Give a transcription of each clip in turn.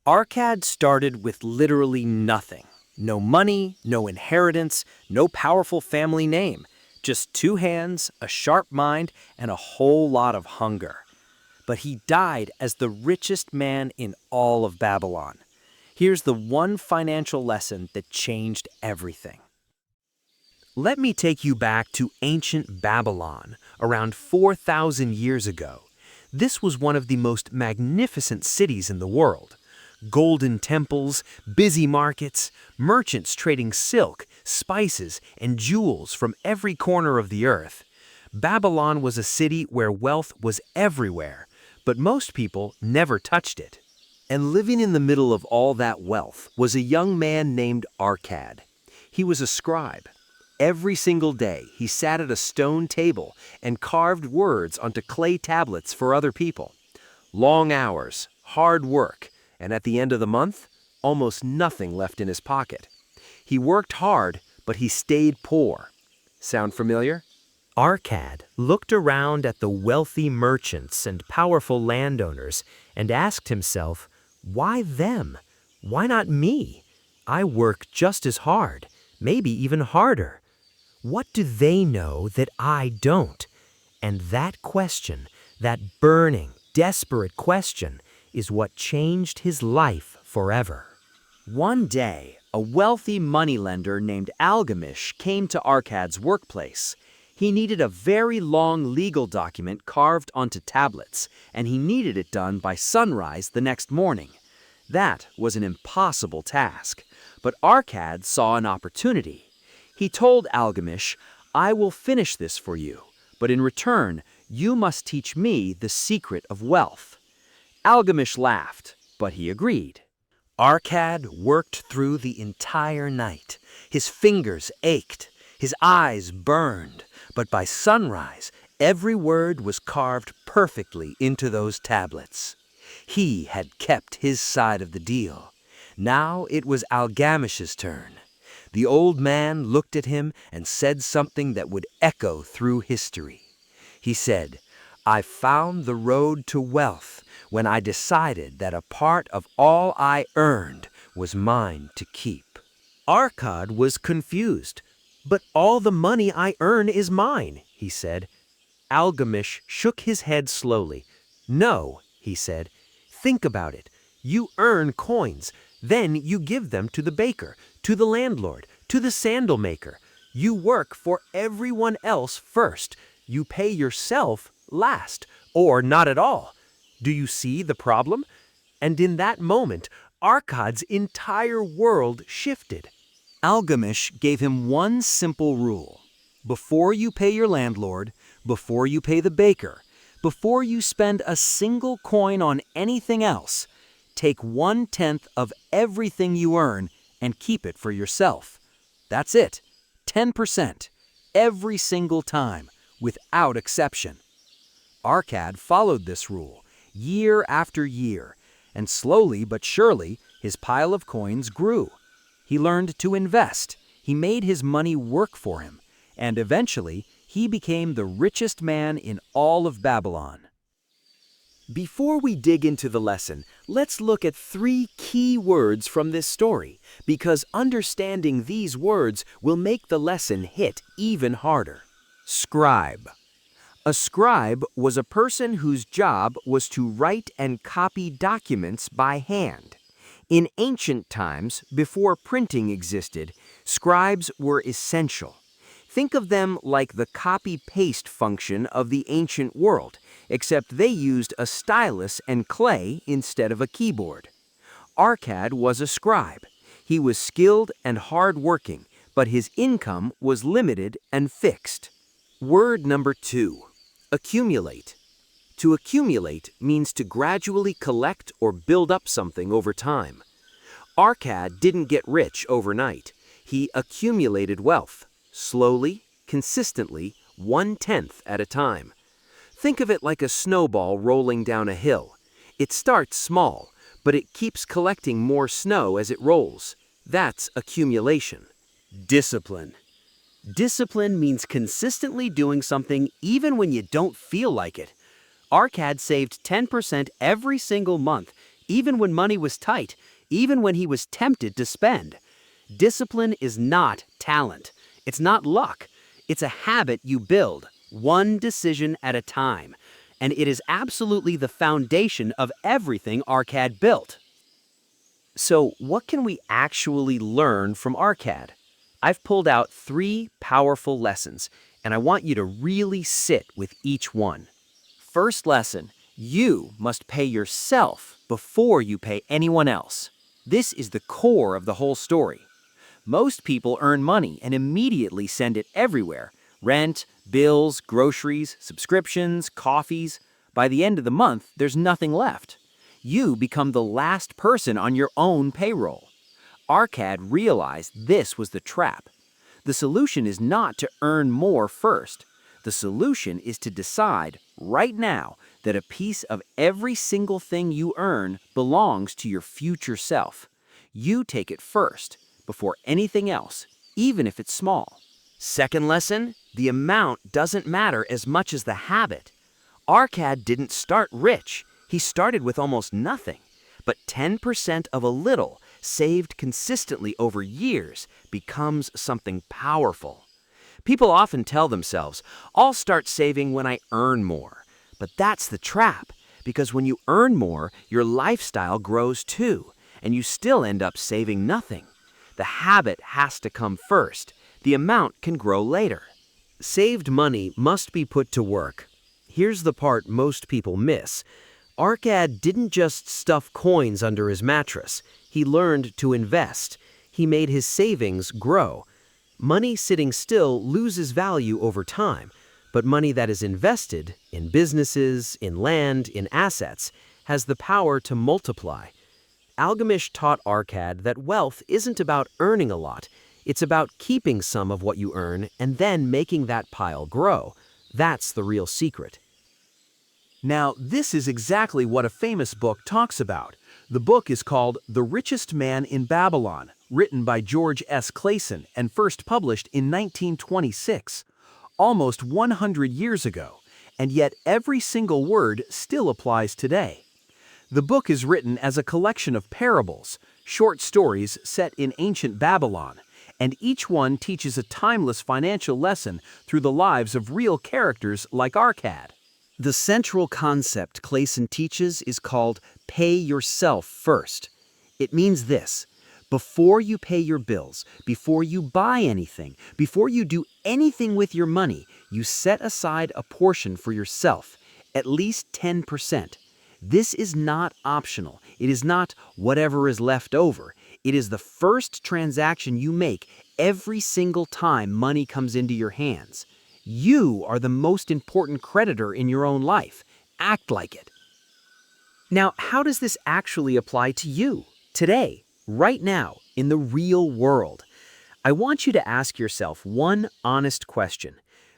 Arkad started with literally nothing. No money, no inheritance, no powerful family name. Just two hands, a sharp mind, and a whole lot of hunger. But he died as the richest man in all of Babylon. Here's the one financial lesson that changed everything. Let me take you back to ancient Babylon, around 4,000 years ago. This was one of the most magnificent cities in the world. Golden temples, busy markets, merchants trading silk, spices, and jewels from every corner of the earth. Babylon was a city where wealth was everywhere, but most people never touched it. And living in the middle of all that wealth was a young man named Arkad. He was a scribe. Every single day, he sat at a stone table and carved words onto clay tablets for other people. Long hours, hard work, and at the end of the month, almost nothing left in his pocket. He worked hard, but he stayed poor. Sound familiar? Arkad looked around at the wealthy merchants and powerful landowners and asked himself, why them? Why not me? I work just as hard, maybe even harder. What do they know that I don't? And that question, that burning, desperate question, is what changed his life forever. One day, a wealthy moneylender named Algamish came to Arkad's workplace. He needed a very long legal document carved onto tablets, and he needed it done by sunrise the next morning. That was an impossible task, but Arkad saw an opportunity. He told Algamish, "I will finish this for you, but in return, you must teach me the secret of wealth." Algamish laughed, but he agreed. Arkad worked through the entire night. His fingers ached, his eyes burned, but by sunrise, every word was carved perfectly into those tablets. He had kept his side of the deal. Now it was Algamish's turn. The old man looked at him and said something that would echo through history. He said, "I found the road to wealth when I decided that a part of all I earned was mine to keep." Arkad was confused. "But all the money I earn is mine," he said. Algamish shook his head slowly. "No," he said. "Think about it. You earn coins, then you give them to the baker, to the landlord, to the sandal maker. You work for everyone else first. You pay yourself last, or not at all. Do you see the problem?" And in that moment, Arkad's entire world shifted. Algamish gave him one simple rule. Before you pay your landlord, before you pay the baker, before you spend a single coin on anything else, take 1/10 of everything you earn and keep it for yourself. That's it. 10%. Every single time, without exception. Arkad followed this rule, year after year, and slowly but surely, his pile of coins grew. He learned to invest, he made his money work for him, and eventually, he became the richest man in all of Babylon. Before we dig into the lesson, let's look at 3 key words from this story, because understanding these words will make the lesson hit even harder. Scribe. A scribe was a person whose job was to write and copy documents by hand. In ancient times, before printing existed, scribes were essential. Think of them like the copy-paste function of the ancient world, except they used a stylus and clay instead of a keyboard. Arkad was a scribe. He was skilled and hard-working, but his income was limited and fixed. Word number 2, accumulate. To accumulate means to gradually collect or build up something over time. Arkad didn't get rich overnight. He accumulated wealth, slowly, consistently, 1/10 at a time. Think of it like a snowball rolling down a hill. It starts small, but it keeps collecting more snow as it rolls. That's accumulation. Discipline. Discipline means consistently doing something even when you don't feel like it. Arkad saved 10% every single month, even when money was tight, even when he was tempted to spend. Discipline is not talent. It's not luck. It's a habit you build, one decision at a time. And it is absolutely the foundation of everything Arkad built. So, what can we actually learn from Arkad? I've pulled out 3 powerful lessons, and I want you to really sit with each one. First lesson, you must pay yourself before you pay anyone else. This is the core of the whole story. Most people earn money and immediately send it everywhere. Rent, bills, groceries, subscriptions, coffees. By the end of the month, there's nothing left. You become the last person on your own payroll. Arkad realized this was the trap. The solution is not to earn more first. The solution is to decide right now that a piece of every single thing you earn belongs to your future self. You take it first, before anything else, even if it's small. Second lesson, the amount doesn't matter as much as the habit. Arkad didn't start rich. He started with almost nothing. But 10% of a little, saved consistently over years, becomes something powerful. People often tell themselves, I'll start saving when I earn more. But that's the trap, because when you earn more, your lifestyle grows too, and you still end up saving nothing. The habit has to come first. The amount can grow later. Saved money must be put to work. Here's the part most people miss. Arkad didn't just stuff coins under his mattress. He learned to invest. He made his savings grow. Money sitting still loses value over time, but money that is invested in businesses, in land, in assets, has the power to multiply. Algamish taught Arkad that wealth isn't about earning a lot. It's about keeping some of what you earn and then making that pile grow. That's the real secret. Now, this is exactly what a famous book talks about. The book is called The Richest Man in Babylon, written by George S. Clason and first published in 1926, almost 100 years ago, and yet every single word still applies today. The book is written as a collection of parables, short stories set in ancient Babylon, and each one teaches a timeless financial lesson through the lives of real characters like Arkad. The central concept Clason teaches is called pay yourself first. It means this: before you pay your bills, before you buy anything, before you do anything with your money, you set aside a portion for yourself, at least 10%. This is not optional. It is not whatever is left over. It is the first transaction you make every single time money comes into your hands. You are the most important creditor in your own life. Act like it. Now, how does this actually apply to you, today, right now, in the real world? I want you to ask yourself one honest question.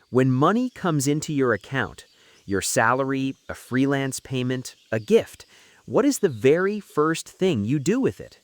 When money comes into your account, your salary, a freelance payment, a gift, what is the very first thing you do with it?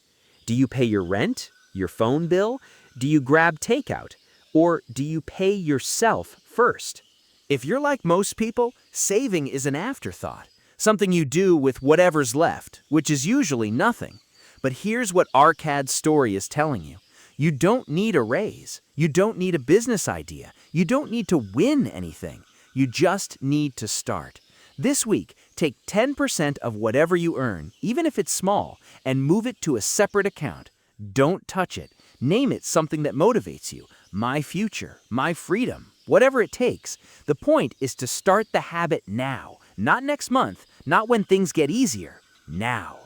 Do you pay your rent, your phone bill? Do you grab takeout? Or do you pay yourself first? If you're like most people, saving is an afterthought, something you do with whatever's left, which is usually nothing. But here's what Arkad's story is telling you. You don't need a raise. You don't need a business idea. You don't need to win anything. You just need to start. This week, take 10% of whatever you earn, even if it's small, and move it to a separate account. Don't touch it. Name it something that motivates you. My future, my freedom, whatever it takes. The point is to start the habit now, not next month, not when things get easier. Now.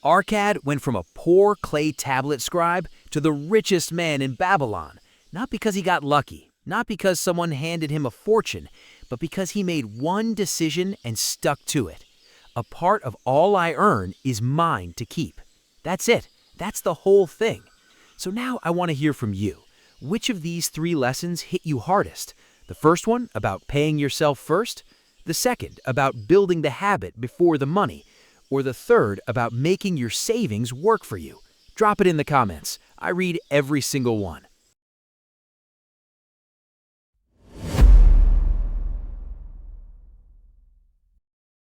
Arkad went from a poor clay tablet scribe to the richest man in Babylon, not because he got lucky, not because someone handed him a fortune, but because he made one decision and stuck to it. A part of all I earn is mine to keep. That's it. That's the whole thing. So now I want to hear from you. Which of these 3 lessons hit you hardest? The first one about paying yourself first? The second about building the habit before the money? Or the third about making your savings work for you? Drop it in the comments. I read every single one.